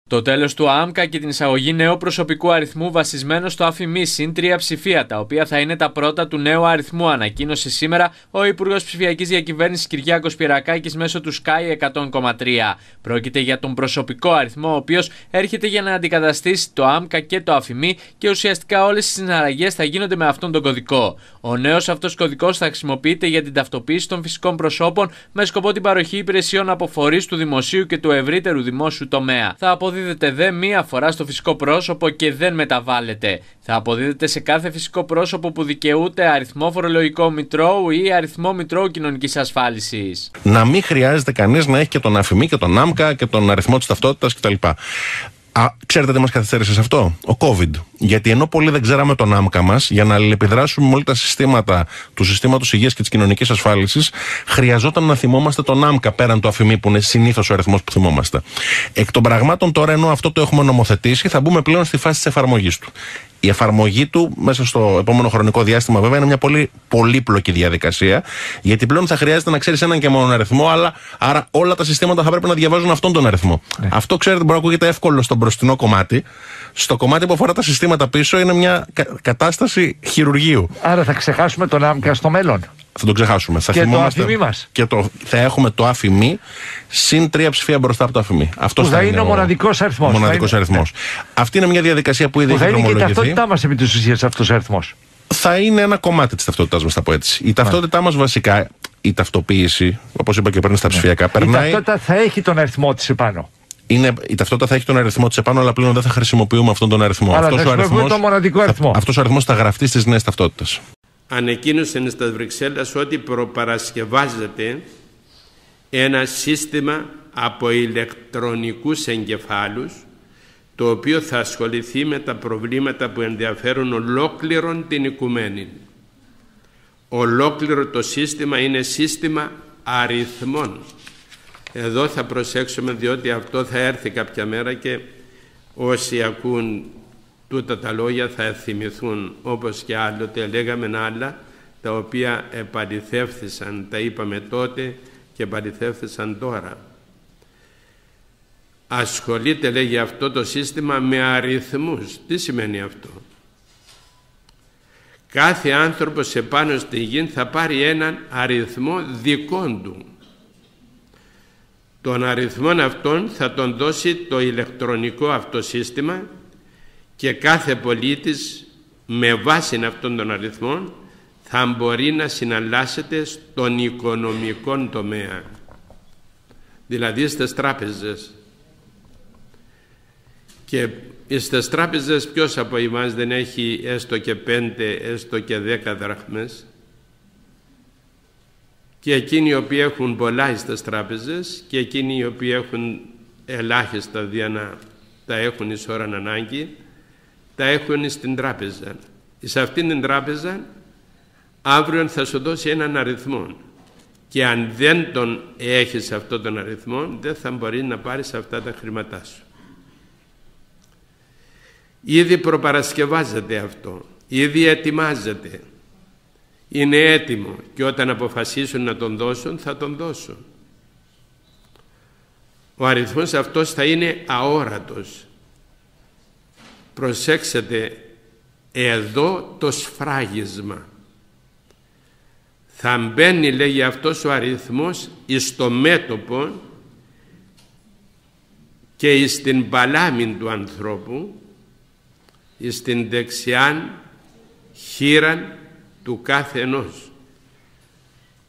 Το τέλος του ΑΜΚΑ και την εισαγωγή νέου προσωπικού αριθμού βασισμένο στο ΑΦΙΜΗ συν 3 ψηφία, τα οποία θα είναι τα πρώτα του νέου αριθμού, ανακοίνωσε σήμερα ο Υπουργός Ψηφιακής Διακυβέρνησης Κυριάκος Πυρακάκης μέσω του Sky 100,3. Πρόκειται για τον προσωπικό αριθμό, ο οποίος έρχεται για να αντικαταστήσει το ΑΜΚΑ και το ΑΦΙΜΗ και ουσιαστικά όλες οι συναλλαγές θα γίνονται με αυτόν τον κωδικό. Ο νέος αυτός κωδικός θα χρησιμοποιείται για την ταυτοποίηση των φυσικών προσώπων με σκοπό την παροχή υπηρεσιών από φορείς του δημοσίου και του ευρύτερου δημόσιου τομέα. Θα αποδίδεται δε μία φορά στο φυσικό πρόσωπο και δεν μεταβάλλεται. Θα αποδίδεται σε κάθε φυσικό πρόσωπο που δικαιούται αριθμό φορολογικού μητρώου ή αριθμό μητρώου κοινωνικής ασφάλισης. Να μην χρειάζεται κανείς να έχει και τον ΑΦΙΜΗ και τον ΑΜΚΑ και τον αριθμό της ταυτότητας κτλ. Ξέρετε τι μας καθυστέρησε σε αυτό? Ο COVID. Γιατί ενώ πολλοί δεν ξέραμε τον άμκα μας, για να αλληλεπιδράσουμε με όλα τα συστήματα του συστήματος υγείας και της κοινωνικής ασφάλισης, χρειαζόταν να θυμόμαστε τον άμκα πέραν του ΑΦΙΜΗ, που είναι συνήθως ο αριθμός που θυμόμαστε. Εκ των πραγμάτων, τώρα, ενώ αυτό το έχουμε νομοθετήσει, θα μπούμε πλέον στη φάση της εφαρμογής του. Η εφαρμογή του μέσα στο επόμενο χρονικό διάστημα, βέβαια, είναι μια πολύ πολύπλοκη διαδικασία, γιατί πλέον θα χρειάζεται να ξέρεις έναν και μόνο αριθμό, άρα όλα τα συστήματα θα πρέπει να διαβάζουν αυτόν τον αριθμό. Ναι. Αυτό, ξέρετε, μπορεί να ακούγεται εύκολο στο μπροστινό κομμάτι. Στο κομμάτι που αφορά τα συστήματα πίσω, είναι μια κατάσταση χειρουργείου. Άρα θα ξεχάσουμε τον άμκα στο μέλλον. Θα τον ξεχάσουμε. Και το ΑΦΙΜΗ μας. Και θα έχουμε το ΑΦΙΜΗ συν 3 ψηφία μπροστά από το ΑΦΙΜΗ. Αυτός θα είναι ο μοναδικός αριθμός. Μοναδικός αριθμός. Αυτή είναι μια διαδικασία που ήδη έχει δρομολογηθεί. Θα είναι και η ταυτότητά μας επί της ουσίας αυτός ο αριθμός. Θα είναι ένα κομμάτι της ταυτότητάς μας, θα πω έτσι. Η ταυτότητά μας βασικά, η ταυτοποίηση, όπως είπα και πριν στα ψηφιακά, περνάει. Η ταυτότητα θα έχει τον αριθμό της επάνω. Η ταυτότητα θα έχει τον αριθμό της επάνω, αλλά πλέον δεν θα χρησιμοποιούμε αυτόν τον αριθμό. Αυτός ο αριθμός θα γραφτεί στις νέες ταυτότητες. Ανακοίνωσαν στα Βρυξέλλες ότι προπαρασκευάζεται ένα σύστημα από ηλεκτρονικούς εγκεφάλους, το οποίο θα ασχοληθεί με τα προβλήματα που ενδιαφέρουν ολόκληρον την οικουμένη. Ολόκληρο το σύστημα είναι σύστημα αριθμών. Εδώ θα προσέξουμε, διότι αυτό θα έρθει κάποια μέρα και όσοι ακούν τούτα τα λόγια θα θυμηθούν, όπως και άλλοτε λέγαμε άλλα, τα οποία επαληθεύθησαν, τα είπαμε τότε και επαληθεύθησαν τώρα. Ασχολείται, λέγει, αυτό το σύστημα με αριθμούς. Τι σημαίνει αυτό? Κάθε άνθρωπος επάνω στη γη θα πάρει έναν αριθμό δικών του. Τον αριθμό αυτόν θα τον δώσει το ηλεκτρονικό αυτό σύστημα και κάθε πολίτης με βάση αυτόν τον αριθμό θα μπορεί να συναλλάσσεται στον οικονομικό τομέα, δηλαδή στις τράπεζες. Και στις τράπεζες ποιος από εμάς δεν έχει έστω και 5, έστω και 10 δραχμές? Και εκείνοι οι οποίοι έχουν πολλά στις τράπεζες και εκείνοι οι οποίοι έχουν ελάχιστα για να τα έχουν εις ώραν ανάγκη, τα έχουν στην τράπεζα. Σε αυτήν την τράπεζα αύριο θα σου δώσει έναν αριθμό και αν δεν τον έχεις αυτόν τον αριθμό δεν θα μπορεί να πάρεις αυτά τα χρήματά σου. Ήδη προπαρασκευάζεται αυτό, ήδη ετοιμάζεται, είναι έτοιμο και όταν αποφασίσουν να τον δώσουν θα τον δώσουν. Ο αριθμός αυτός θα είναι αόρατος. Προσέξτε εδώ το σφράγισμα. Θα μπαίνει, λέγει, αυτός ο αριθμός εις το μέτωπο και εις την παλάμη του ανθρώπου, εις την δεξιάν χείραν του κάθε ενός,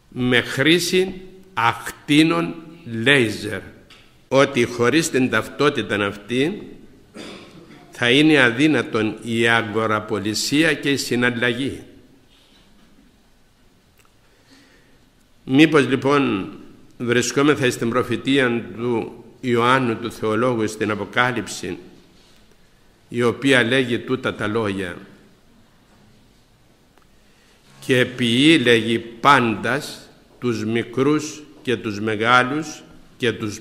με χρήση ακτίνων λέιζερ, ότι χωρίς την ταυτότητα αυτή θα είναι αδύνατον η αγοραπολισία και η συναλλαγή. Μήπως λοιπόν βρισκόμεθα στην προφητεία του Ιωάννου του Θεολόγου στην Αποκάλυψη, η οποία λέγει τούτα τα λόγια: και ποιεί, λέγει, πάντας τους μικρούς και τους μεγάλους και τους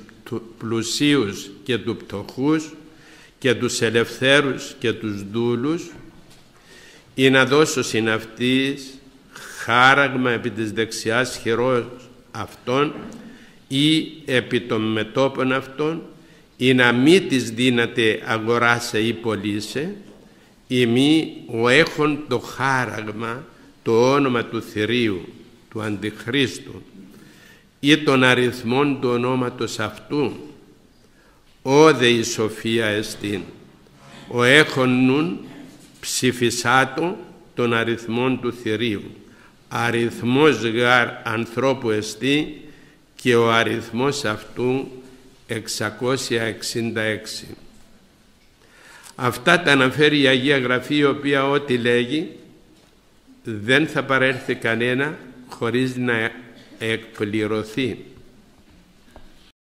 πλουσίους και τους πτωχούς και τους ελευθέρους και τους δούλους, ή να δώσω συν αυτής χάραγμα επί της δεξιάς χειρός αυτών ή επί των μετώπων αυτών ή να μη της δύναται αγοράσε ή πωλήσε, ή μη ο έχων το χάραγμα, το όνομα του θηρίου, του Αντιχρίστου, ή των αριθμών του ονόματος αυτού, όδε η σοφία εστίν, ο έχων νουν ψηφισάτο των αριθμών του θηρίου, αριθμός γάρ ανθρώπου εστί και ο αριθμός αυτού 666. Αυτά τα αναφέρει η Αγία Γραφή, η οποία ό,τι λέγει δεν θα παρέλθει κανένα χωρίς να εκπληρωθεί.